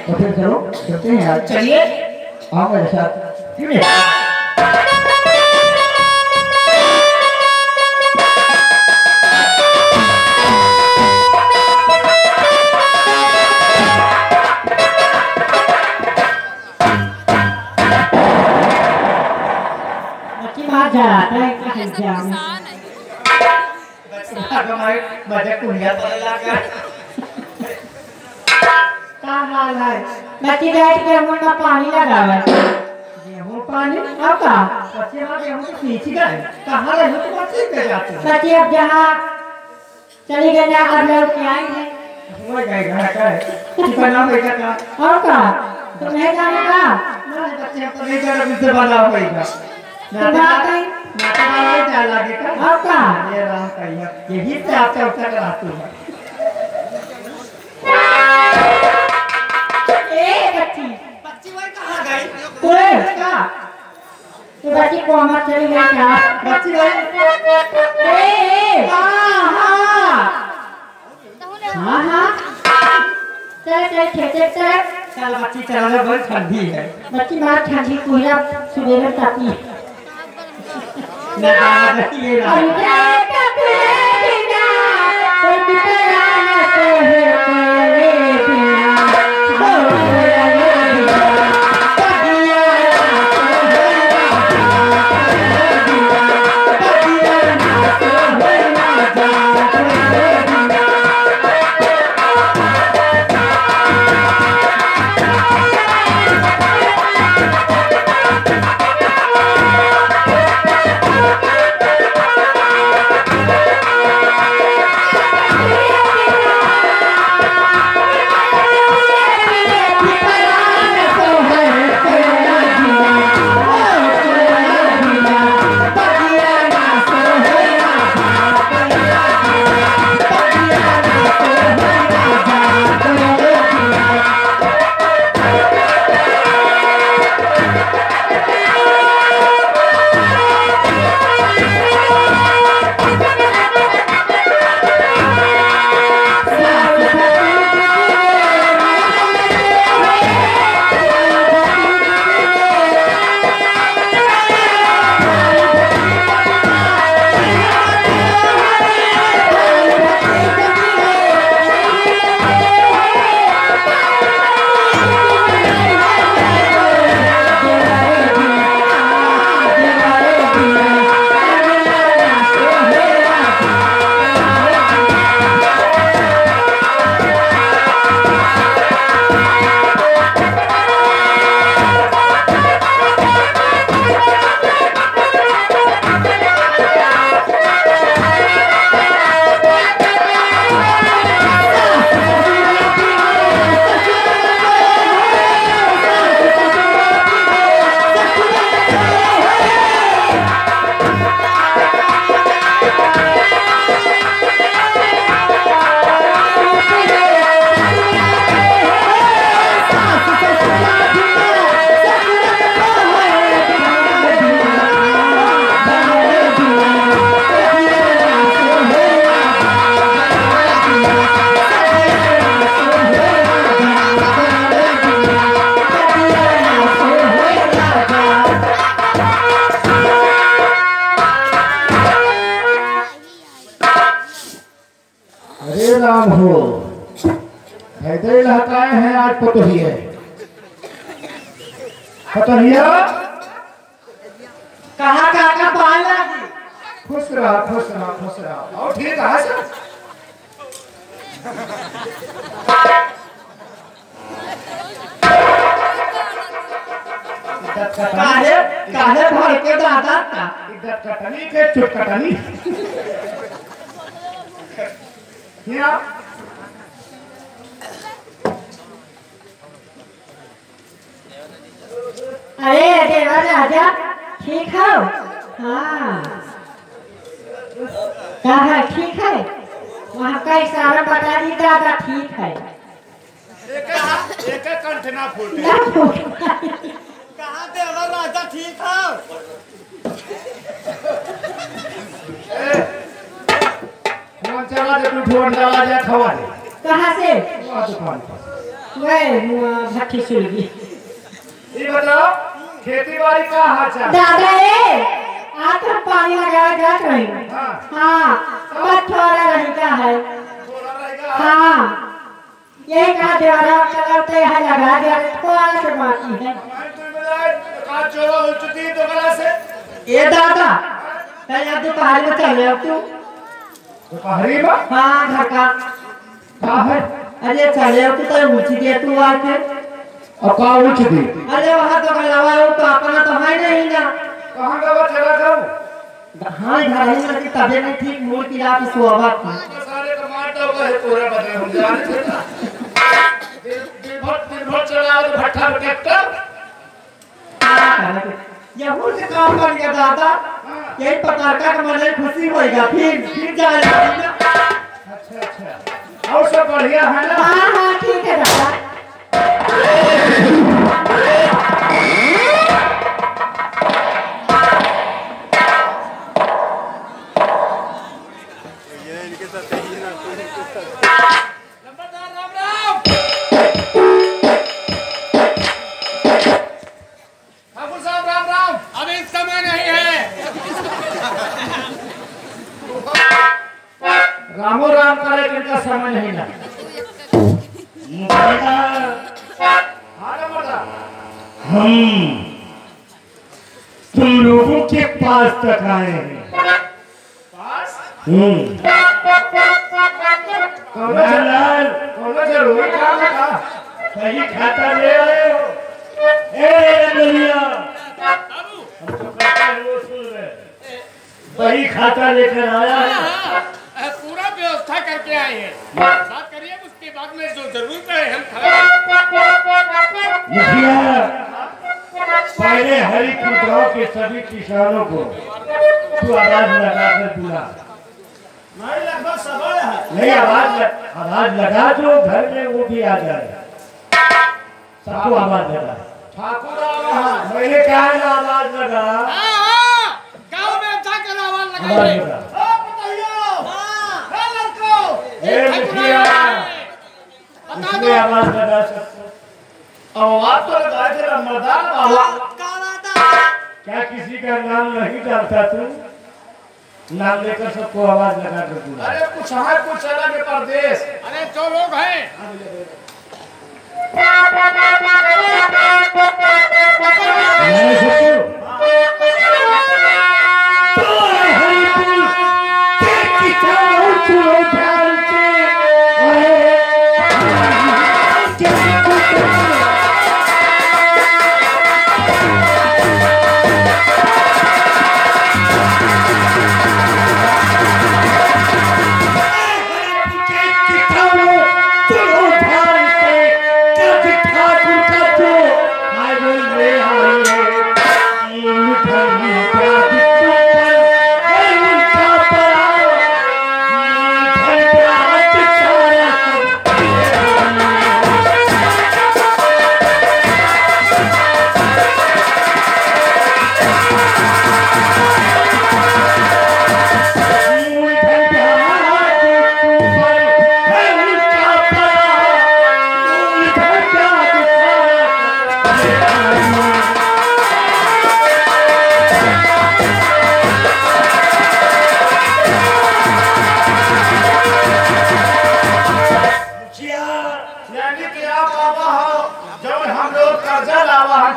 तो फिर चलो चलते हैं यार। चलिए आओ मेरे साथ। बच्चे कुड़िया तो लगा क्या हाल है? बच्ची बैठ के मुंह में पानी लगा है। गेहूं पानी अब का? बच्चे वहाँ गेहूं के पीछे गए कहाँ रहे तो बच्चे के जाते हैं बच्ची अब जहाँ चली गई ना अब लौट के आएंगे। वो गए घर का कितना बेटा का और का? तुम नहीं जाने का? नहीं बच्चे तो नहीं कर अभी से बना होगा तुम आ गई? नाता वाला क्या लगेगा और का? ये राम कहिया यही से आपसे उठा कर आती है बच्ची बच्ची वही कहाँ गई कोई का? तो बच्ची को मत चली गई क्या? बच्ची वही हाँ हाँ चल चल खेते चल। चल बच्ची चलाने बहुत ठंडी है बच्ची मार ठंडी कोयला सुबह ताती है। ना जाना ये रहा राम हो हैदर लहकाए हैं आज पतोहिया पतोहिया कहाँ का पान लगी खुश रहा खुश रहा खुश रहा और ठीक है सर काहे काहे भर के दादा का इधर कटनी के चुप कटनी क्या अरे देवा राजा ठीक हो? हाँ क्या है ठीक है? वहाँ का इशारा बता दी दादा ठीक है। एक कंठ ना फूटे कहाँ देवा राजा ठीक हो? फोन चला दे तू फोन चला जा खवा दे कहाँ से? दुकान पर वह भट्टी सुलगी। ये बताओ खेती बाड़ी का हाल चाल? दादा रे आज तो पानी लगाया जात रही। हाँ बस थोड़ा रहेगा है। हाँ यही कहा द्वारा चलाते हैं लगा दिया थोड़ा से बाकी है। ये दादा तैयार दोपहर में चले अब तू दोपहरी में? हाँ घर का कहाँ है? अरे चले अब तो ऊँची दे तू आके। और कहाँ ऊँच दी? अरे वहाँ तो गलावा है तो अपना तो है नहीं ना। कहाँ गवा चला जाऊँ? हाँ घर ही में तबीयत नहीं ठीक मूड की रात सुहावा था। सारे टमाटर हुआ है पूरा बदले हो जाए। दिन भर चला तो भट्ठा में ट्रैक्टर। यहूं से काम कर गया दादा। यही पटाखा का मन खुशी होएगा फिर जाएगा ना। अच्छा और सब बढ़िया है ना? हाँ हाँ ठीक है दादा। रामो राम करे इनका समय नहीं ना। हम तुम लोगों के पास तक आए हैं। जरूरी काम था। सही खाता ले आए हो। वही खाता लेकर आया है। पूरा व्यवस्था करके आए हैं। बात करिए उसके बाद में जो जरूरत है हम खड़ा। मुखिया पहले हरिपुर गांव के सभी किसानों को तू आवाज लगाकर बुला। नहीं आवाज लगा जो घर में वो भी आ जाए। सबको आवाज लगा। ठाकुर मैंने कहा आवाज लगा। गाँव में अच्छा कर आवाज आवाज लगा। इसमें आवाज लगा सकते। आवाज तो लगा थे रमजान बाबा। क्या किसी का नाम नहीं डालता तू? नाम लेकर सबको आवाज लगा कर बुला। अरे कुछ है कुछ अलग प्रदेश। अरे जो लोग हैं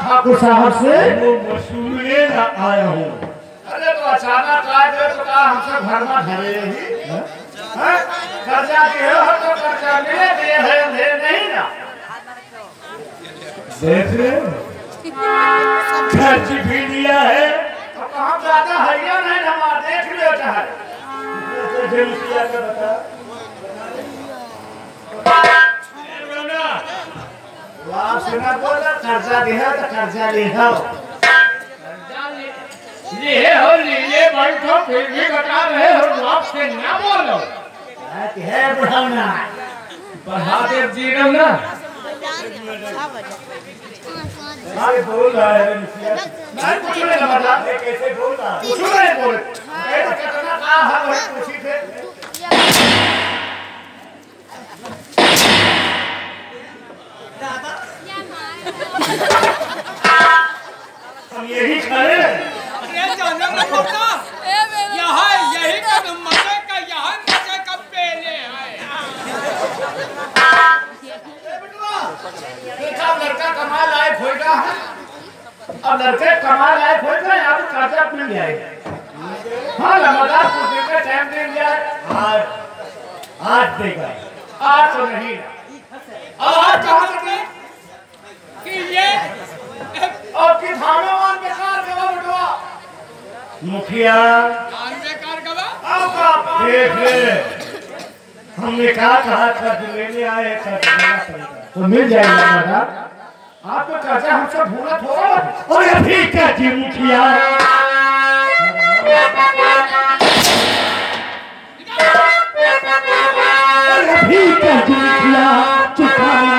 ठाकुर साहब से वो वसूले आया हूँ। अरे तो अचानक आ गए तो कहा हमसे घर में धरे ही कर्जा दिए हो तो कर्जा मिले दिए है नहीं ना। देख खर्च भी दिया है तो कहाँ ज्यादा है या नहीं हमारा देख लेता है। बता सुना बोला कर्जा दिया तो कर्जा ले हो लिए बैठो फिर भी बता रहे हो आपसे ना बोलो। है बढ़ाना महादेव जी ना बोल रहा है मैं कुछ नहीं बता कैसे बोल रहा कुछ नहीं बोल कितना कहा है वही पूछी थे। हम यही खड़े अरे जाने मत होता यहाँ यही का मजे का यहाँ मजे का पहले है देखा लड़का कमा लायक होगा अब लड़के कमा लायक होगा यहाँ पे कर्जा मिल जाएगा हाँ रमजान पूछने का टाइम दे दिया आज देगा आज तो नहीं अब आज कहाँ से कि ये और कि धामेवान बेकार गवा बटवा मुखिया कान बेकार गवा देख ले हमने कहा कर्ज लेने आए कर्ज देना पड़ेगा तो मिल जाएगा दादा आपको कर्जा हमसे भूलत हो और अभी क्या जी मुखिया और अभी क्या जी मुखिया चुकाना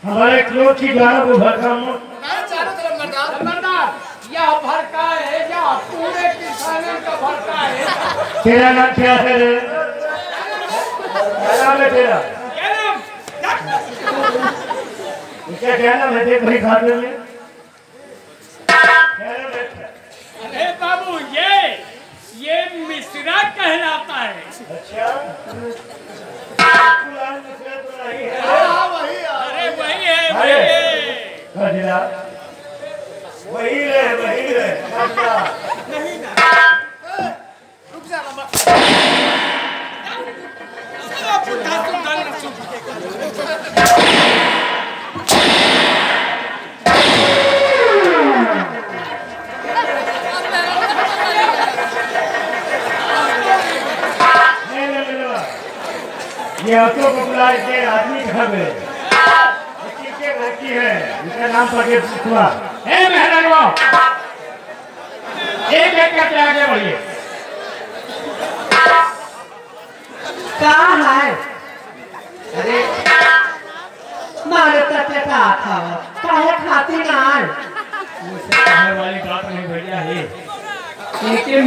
हमारे क्लोज की गाना को भड़का यह भड़का है या पूरे किसानों का भड़का है तेरा नाम क्या है रे क्या नाम है तेरा क्या क्या नाम है देख भाई खाते में अरे बाबू ये मिश्रा कहलाता है अच्छा अरे वही है वही है नहीं ना रुक जा बाबा ये ऑटो पॉपुलर के आदमी घर में किसके घर की है इसका नाम पढ़िए पुष्पा हे मेहरानवा एक करके आगे बढ़िए कहाँ है अरे मारे तटेटा था काहे खाती ना मुझसे कहने वाली बात नहीं भैया है इनके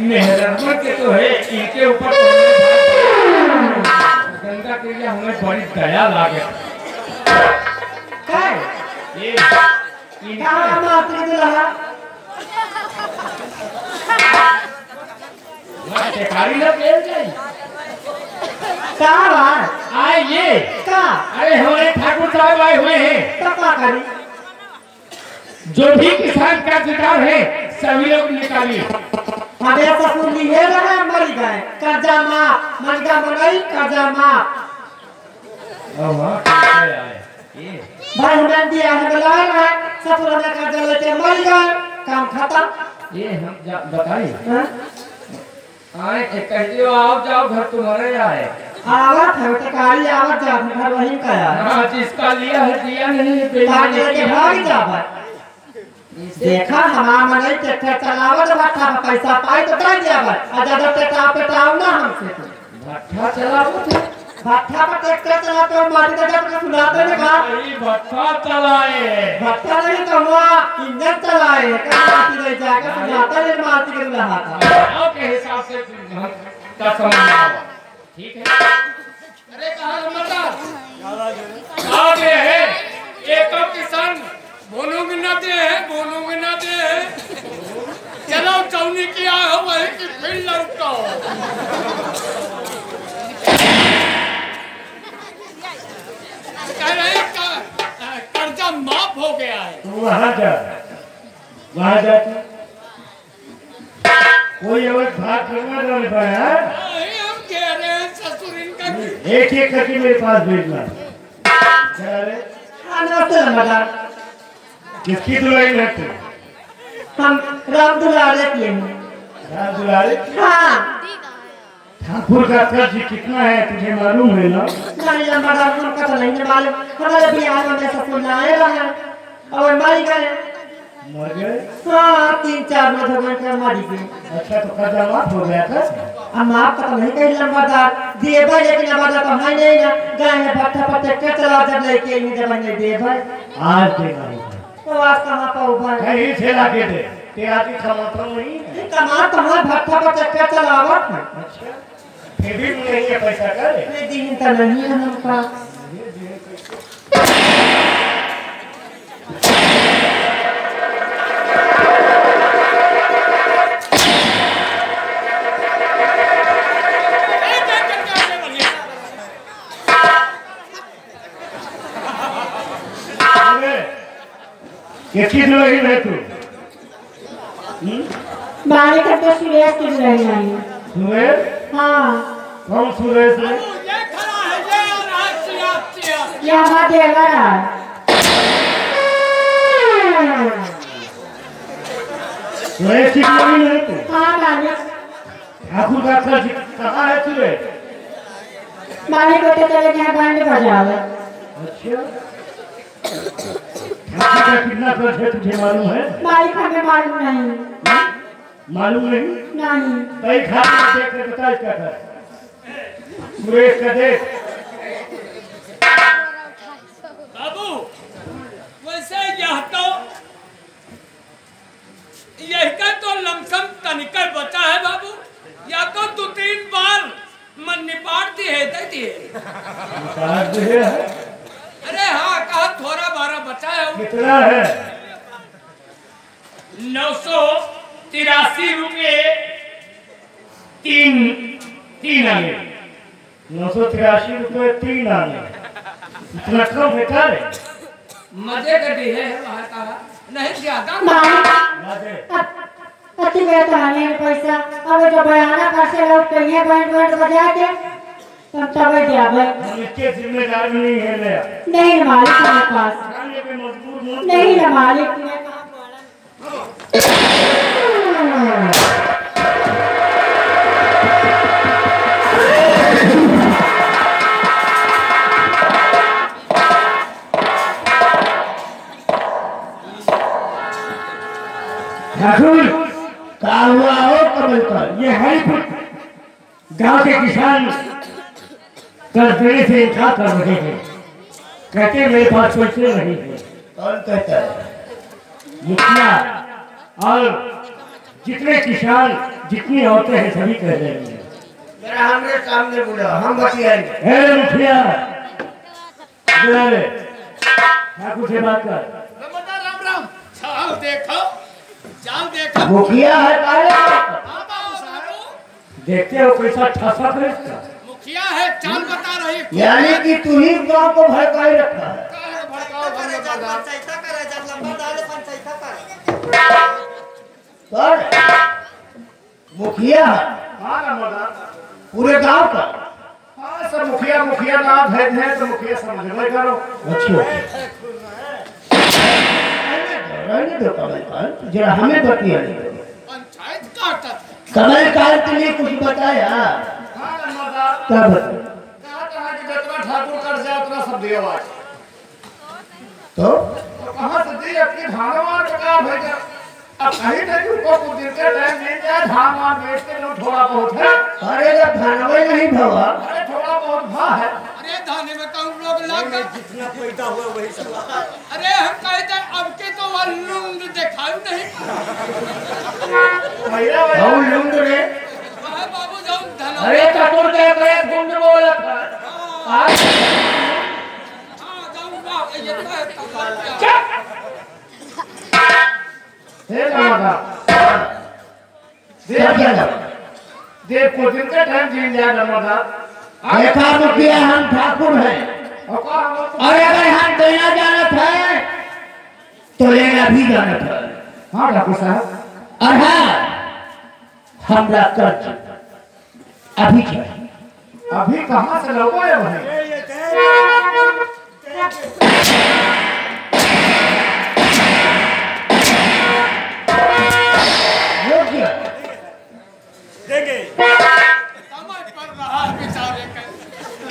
मेहरानवा के तो है इनके ऊपर गंगा के लिए हमें बड़ी दया लागे काय ये कहाँ मात्री दिला टेकारी लोग ले जाए कहाँ बार आए ये कहाँ अरे हमारे ठाकुर साहब आए हुए हैं तब क्या करी जो भी किसान का अधिकार है सभी लोग निकालिए हमें ससुर लिए रहे मर गए कर्जा माफ मन का मनई कर्जा माफ भाई हमें दिया है बुलाए रहे ससुर हमें कर्जा लेके मर गए काम खत्म ये हम बताइए हाँ? आए कहिए आओ जाओ घर तुम्हारे आए आवत है टेकारी आवत जा घर वहीं का है हाँ जिसका लिया है दिया नहीं ताकि लेके भाग जावे देखा हमारा मनई ट्रैक्टर चलावत भट्ठा पे पैसा पाई तो दे जावे आ ज्यादा ट्रैक्टर पे टाव ना हमसे भट्ठा चलाओ भट्ठा पर ट्रैक्टर चलाते हो माटी का जब सुनाते ने कहा भट्ठा चलाए भट्ठा नहीं तो हुआ इंजन चलाए कहीं माटी ले जाकर सुनाते ने माटी के रहा था के हिसाब से का समझ ठीक है अरे कहाँ नंबरदार आगे है एक किसान बोनोगे ना दे चलो चौनी किया हो वही की फिर लौटो कह रहे कर्जा माफ हो गया है तू वहाँ जा कोई और भाग करना नहीं पाया हम कह रहे हैं ससुर इनका एक करके मेरे पास भेजना चला रे नमस्ते नंबरदार किसकी दुलाई रहती हम राम दुलारे किए हैं। राम दुलारे हाँ ठाकुर का कर्ज कितना है तुझे मालूम है ना? नहीं लंबादार हमका तो नहीं मालूम। हमारे बिहार में ससुर लाए रहा और मारी गए। मर गए? हाँ 3-4 महीने का मारी गई। अच्छा तो कर्जा माफ हो गया था? हम आपका तो नहीं कहीं लंबादार दिए भाई, लेकिन लंबादार तो है नहीं ना। गए हैं भट्टा पर ट्रैक्टर चला जब लेके नहीं जब नहीं दिए भाई। आज देगा तो आज कहाँ पाओ भाई? कहीं से लाके दे, तेरा की क्षमता नहीं है। कमा तो है भट्टा पर ट्रैक्टर चलावत है। अच्छा फिर भी नहीं है पैसा करे? नहीं दिन तो नहीं है हमका। ये किस लोग है तू? बारी करते सुरेश की रही नहीं। सुरेश? हाँ कौन सुरेश है? ये खड़ा है ये और आज ये हमारा देवर है। सुरेश की लोग है तू? हाँ मालिक, ठाकुर का कर्ज कहाँ है सुरेश? मालिक बेटे चले गए बैंड बजावे। अच्छा ठाकुर का कितना कर्ज है तुझे मालूम है? मालिक हमें मालूम नहीं। मालूम नहीं? नहीं कई खाते देख के बता इसका कर्ज। सुरेश का देख। बाबू वैसे यही का तो लमसम तनिकर बचा है बाबू, या तो 2-3 बार मन निपाट दी है देती है। कार्ड है? अरे हाँ कहा थोड़ा बारा बचा है। कितना है? 983 रुपये 3 आने। 983 रुपये 3 आने। इतना कम बेटा रे? मजे का दी है वहाँ का नहीं ज्यादा। मालिक अति बेहतर है पैसा। अब जो बयाना कैसे लोग कहिए बैंड बैंड बजा के तब तब दिया भाई। हम इसके जिम्मेदार नहीं है ले। नहीं मालिक हमारे पास खाने पे मजबूर मत नहीं है मालिक। ठाकुर कहा हुआ हो कमल पर ये हरिपुर गांव के किसान कर्ज देने से इनकार कर रहे हैं। कहते मेरे पास पैसे नहीं है। कौन कहता है? मुखिया और जितने किसान जितनी औरतें हैं सभी कह रहे हैं। मेरा हमरे सामने बोला हम बतियाएंगे। हे मुखिया ठाकुर से बात कर। राम राम। चाल देखो चाल देखो। मुखिया है काले देखते हो कैसा ठसा है इसका? मुखिया है चाल बता रही। यानी कि तू ही गांव को भड़काए रखा है। मुखिया है हाँ नमस्कार। पूरे गांव का। हाँ सब मुखिया मुखिया नाम है तो मुखिया समझ में करो। अच्छा रहने दो कमल काल, जरा हमें बतिया पंचायत काटत है। कमल काल के लिए कुछ बताया? हाँ नमस्कार। क्या बताया? कहा कि जितना ठाकुर कर जाए उतना सब दिया हुआ है। तो कहाँ से दी अपनी धानवान का काम है। अब कहीं नहीं उनको कुछ दिन के टाइम मिल जाए धानवान बेच के लो थोड़ा बहुत है। अरे जब धनवे नहीं भवा अरे थोड़ा बहुत भा है। अरे धाने में तो हम लोग लग गए। जितना पैदा हुआ वही सब। अरे हम कहते अब के तो वह लुंड दिखाई नहीं। और लुंड रे वह बाबू जाऊँ धन। अरे ठाकुर के एक गुंड बोला था। हाँ जाऊँगा ये तो हे नमस्कार। देव को दिन का टाइम जीन जाए नमस्कार। देखा मुखिया हम ठाकुर हैं और अगर हम देना जानत है तो लेना भी जानत है। हाँ ठाकुर साहब। और हाँ हमरा कर्ज अभी चाहिए। अभी कहाँ से लोगों है वहीं?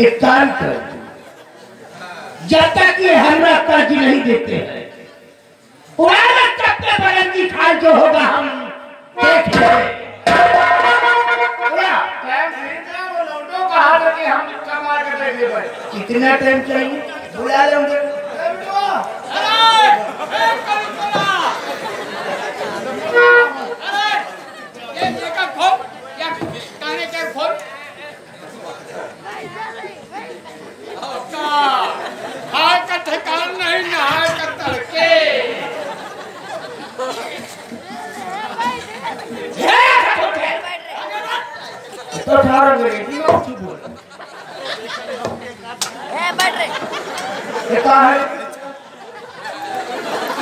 एक काम कर, जब तक ये हमरा कर्ज नहीं देते हैं पुराना तब तक बरंगी खाल जो होगा हम देख लेंगे। कितना टाइम चाहिए बुला लेंगे। तो ठार गए क्या है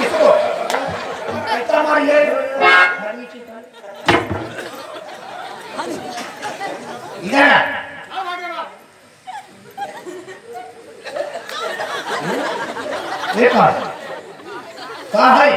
इसको इतना मारिए इधर देखा क्या है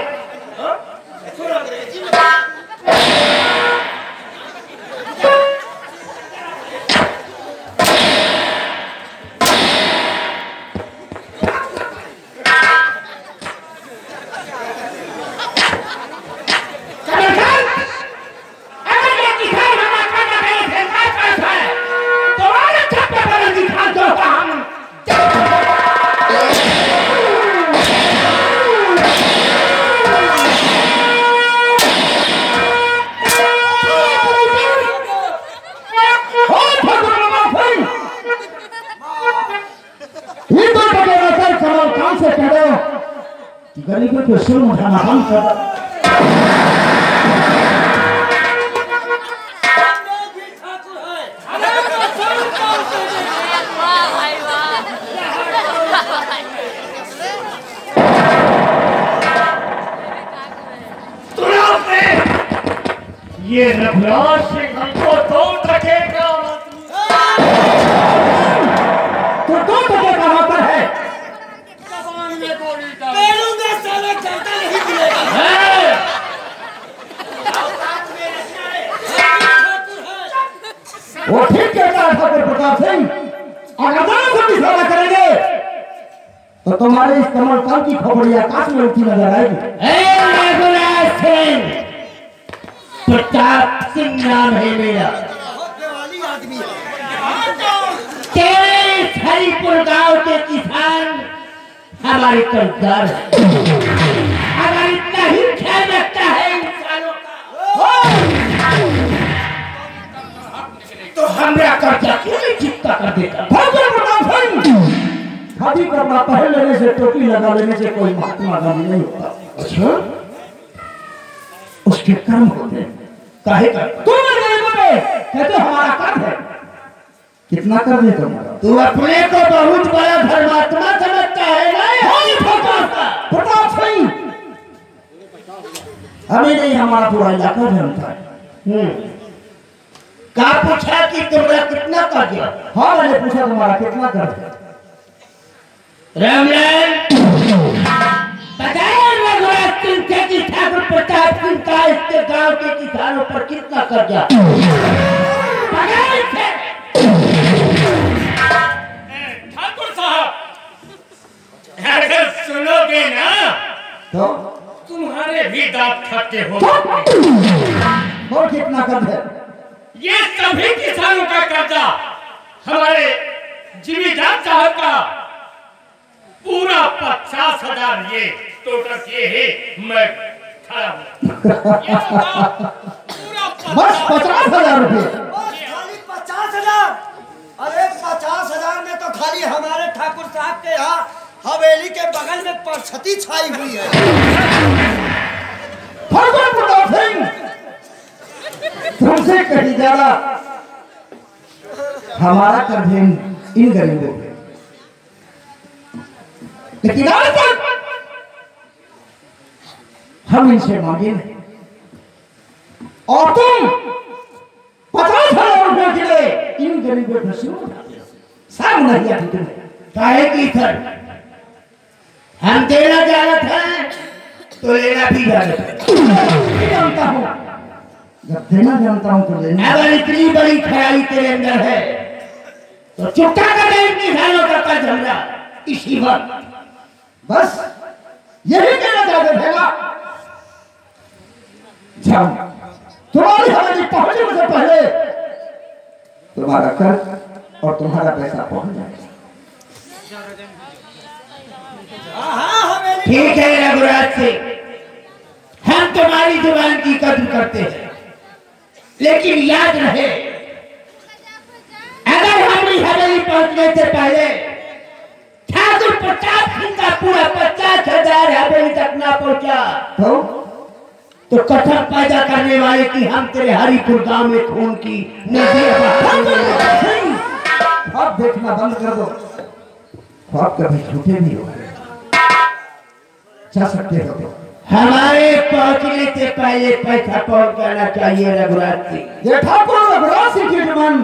गरीबों को सुन उठाना हम कर ये रघुराज सिंह हमको तोड़ रखेगा तो दो टके का होता है वो ठीक कहता है ठाकुर प्रताप सिंह। अगर दोनों को इशारा करेंगे तो तुम्हारे इस कमल काल की खोपड़ी आकाश में उठती नजर आएगी। रघुराज सिंह, प्रताप सिंह नाम है मेरा। तेरे हरिपुर गांव के किसान हमारे कर्जदार है। अगर इतना ही ख्याल रखता है इंसानों तो हमरा कर्जा क्यों नहीं चुकता कर देता? खादी करना पहन लेने से टोपी लगा लेने से कोई महात्मा गांधी नहीं होता। अच्छा उसके कर्म होते काहे का कहते हमारा कर्म है। कितना कर दे तुम्हारा? तू अपने को बहुत बड़ा धर्मात्मा समझता है प्रताप सिंह। हमें नहीं, हमारा पूरा इलाका जानता है। का पूछा कि तुम्हारा कितना कर दिया? हाँ मैंने पूछा तुम्हारा कितना कर दिया। राम रघुराज सिंह के ठाकुर प्रताप सिंह का इसके गांव के किसानों पर कितना कर्जा? ठाकुर साहब अगर सुनोगे ना तो तुम्हारे भी दांत खट्टे हो। और कितना कर्जा? ये सभी किसानों का कर्जा हमारे जिमीदार साहब का पूरा 50,000 ये टोटल ये है। मैं खड़ा बस 50,000 रुपए। खाली 50,000? अरे 50,000 में तो खाली हमारे ठाकुर साहब के यहाँ हवेली के बगल में परछती छाई हुई है। प्रताप सिंह तुमसे कहीं ज्यादा हमारा कर्ज इन गरीबों पे, लेकिन आज तक हम इनसे मांगे नहीं। और तुम 50,000 रुपए के लिए इन गरीबों को सब नहीं आती तुम्हें काहे की सर? हम देना जानत है तो लेना भी जानता हूँ। जब देना जानता हूँ तो लेना। अगर इतनी बड़ी ख्याली तेरे अंदर है तो चुपता कर दे इतनी सालों का कर्ज हमरा इसी वक्त। बस यही कहना चाहते थे ना। जाओ, तुम्हारी हवेली पहुंचने से पहले तुम्हारा कर्ज और तुम्हारा पैसा पहुंच जाएगा। ठीक है रघुराज सिंह, हम तुम्हारी जुबान की कद्र करते हैं, लेकिन याद रहे अगर हमारी हवेली पहुंचने से पहले ठाकुर 50 दिन का पूरा 50,000 हवेली तक ना पहुंचा तो कथक पैदा करने वाले की हम तेरे हरिपुर गांव में खून की नदी ख्वाब देखना बंद कर दो। ख्वाब कभी झूठे नहीं होते। जा सकते हो तो। हमारे पहुंचने से पहले पैसा पहुंच जाना चाहिए रघुराज सिंह। ये ठाकुर रघुराज सिंह की जुबान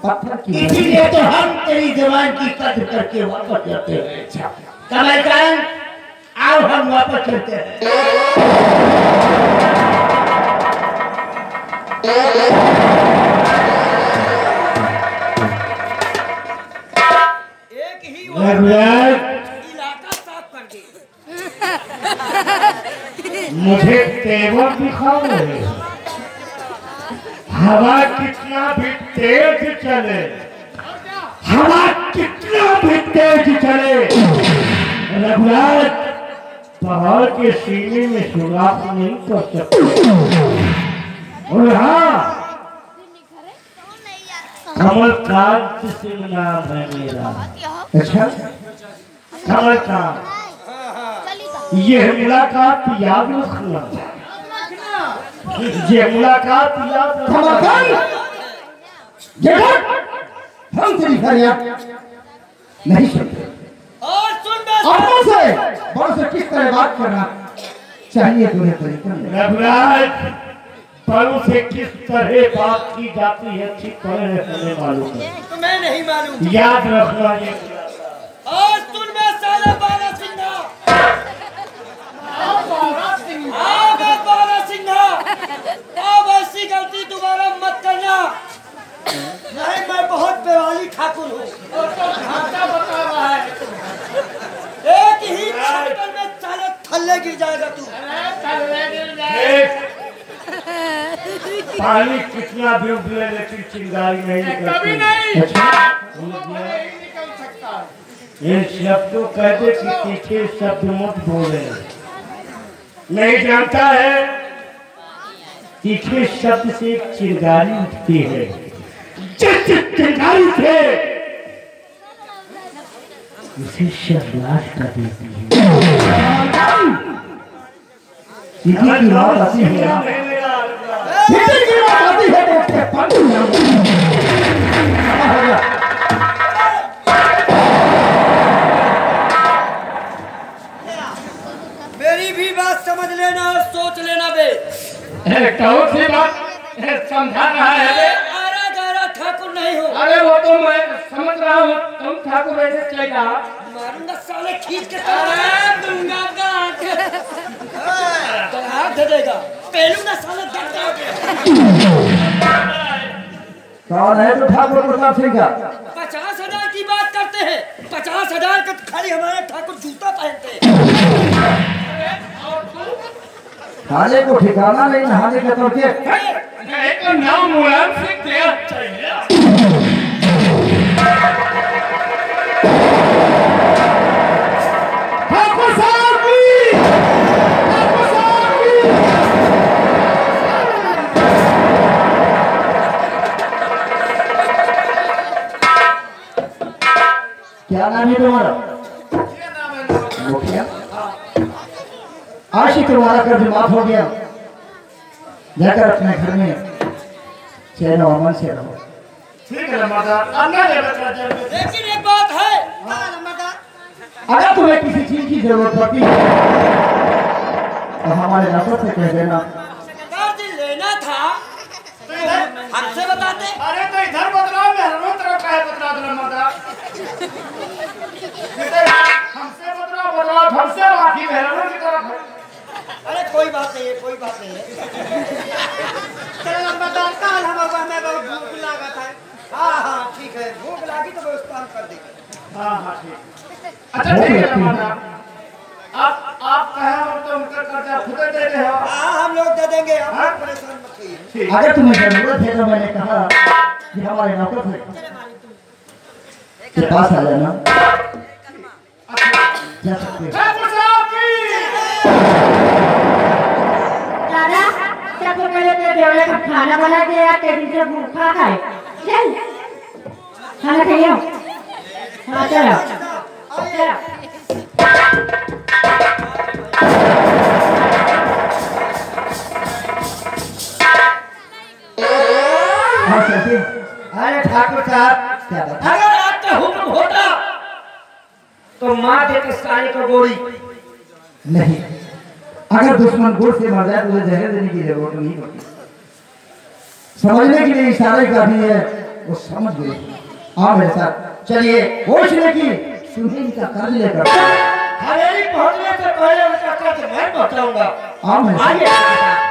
पत्थर की, इसीलिए तो हम तेरी जुबान की कद्र करके वापस जाते हैं। कमलकांत, आओ हम वापस चलते हैं। एक ही इलाका साफ कर दे। मुझे तेवर दिखाओ। हवा कितना भी तेज चले, हवा कितना भी तेज चले, रघुराज पहाड़ के सीने में सुराख नहीं कर सकते। और हाँ, कमलकांत सिंह नाम है मेरा। अच्छा, कमलकांत, ये मुलाकात याद रखना, ये मुलाकात याद रखना। हम तेरी फरियाद नहीं सुनते। और सुन अपनों से बड़ों से किस तरह बात करना चाहिए तुम्हें तरीका नहीं। रघुराज, बड़ों से किस तरह बात की जाती है अच्छी तरह हमें मालूम है। तो मैं नहीं मालूम। याद रखना ये। और सुन मैं साला बाला सिंघा। आओगे बाला सिंघा, अब ऐसी गलती दोबारा मत करना। नहीं, मैं बहुत बेवाली ठाकुर हूँ। एक ही छप्पर में साले थल्ले गिर जाएगा तू। पानी कितना भी उबले लेकिन चिंगारी नहीं कभी करती। नहीं। निकल सकता। इन शब्दों कहते कि तीखे शब्द मत बोले। नहीं जानता है तीखे शब्द से एक चिंगारी उठती है। जिस चिंगारी से उसे शर्माश कर देती है। सीधी की बात आती है, सीधी की बात आती है तो उसके पंख हो गया। मेरी भी बात समझ लेना और सोच लेना बे। कौन सी बात समझा रहा है बे? आरा गारा ठाकुर नहीं हो। अरे वो तो मैं समझ रहा हूँ, तुम ठाकुर ऐसे चलेगा। मारूंगा साले खींच के। दूंगा हाथ दे देगा। पहलूंगा साले कौन है तो ठाकुर प्रताप सिंह का? 50,000 की बात करते हैं। 50,000 का खाली हमारे ठाकुर जूता पहनते हैं। खाने को ठिकाना नहीं, नहाने का तो क्या? तो नाम मुलायम से क्या चाहिए? ठाकुर साहब की, ठाकुर साहब की। क्या नाम है तुम्हारा? मुखिया। आज ही तुम्हारा कर्ज माफ हो गया। जाकर अपने घर में चैन और अमन से रहो। ठीक है माता, लेकिन एक बात है। अगर तुम्हें किसी चीज की जरूरत पड़ती है तो हमारे नौकर से कह देना। कर्ज लेना था हमसे बताते। अरे तो इधर बदलाव में हर तरफ का है बदला दो माता। हमसे बदलाव हमसे बाकी मेहरानों की तरफ है। अरे कोई बात नहीं है, कोई बात नहीं है। चलो हम बताता हम मैं बहुत भूख लगा था। हाँ हाँ ठीक है। है, भूख लगी तो व्यवस्था कर देंगे। हाँ हाँ ठीक। अच्छा ठीक है रमणदास, आप कहे हो तो उनका कर्जा खुद दे रहे हो। हाँ हम लोग दे देंगे, आप परेशान मत होइए। अगर तुम्हें जरूरत है तो मैंने कहा कि हमारे नौकर के पास आ जाना। जा सकते हो। दादा सबसे पहले तो देवले का खाना बना के या तेरी से भूखा है। चल खाना खाइयो। हाँ चलो चलो। हाँ चलते। अरे ठाकुर साहब, क्या बात? अगर आपका हुक्म होता तो मार देते साले को गोली। नहीं, अगर दुश्मन गुड़ से मर जाए तो उसे जहर देने की जरूरत नहीं पड़ती। समझने के लिए इशारे काफी है, वो समझ गए। हाँ मेरे साथ चलिए, होश लेके सुहेल का कर्ज लेकर हवेली पहुंचने से पहले उसका कर्ज मैं पहुंचाऊंगा। हाँ मेरे साथ। आइए।